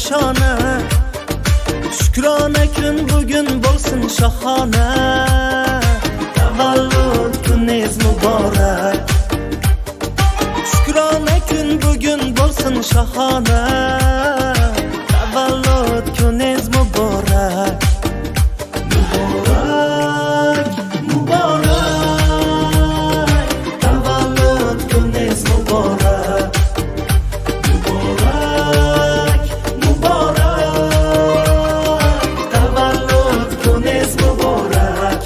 nishona. Shukrona kun bugun bo'lsin shohona. Tavallud kuningiz muborak. Shukrona kun bugun bo'lsin shohona. Tavallud kuningiz muborak. Muborak, muborak. Tavallud kuningiz muborak. Muborak, muborak. Tavallud kuningiz muborak.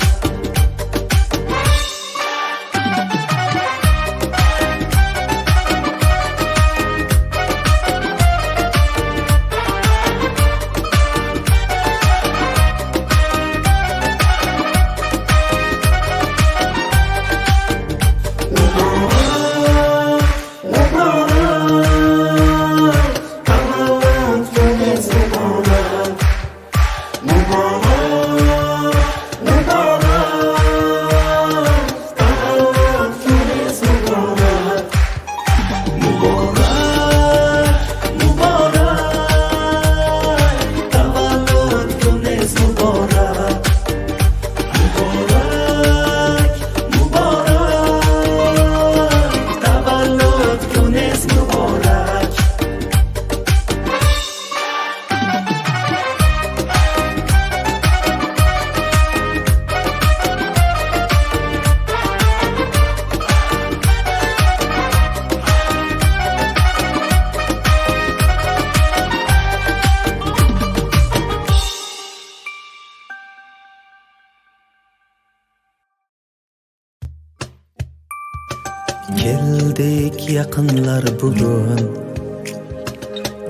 Keldik yaqinlar bugun,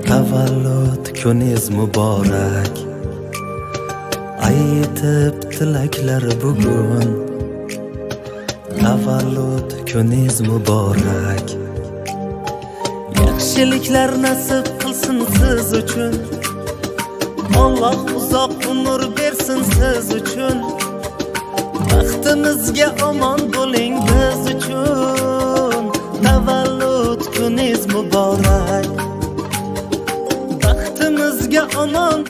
tavallud kuningiz muborak. Aytib tilaklar bugun, tavallud kuningiz muborak. Yaxshiliklar nasib qilsin siz uchun, Alloh uzoq umr bersin siz uchun. Baxtimizga omon bo'ling biz uchun. Tavallud kuningiz muborak. Baxtimizga omon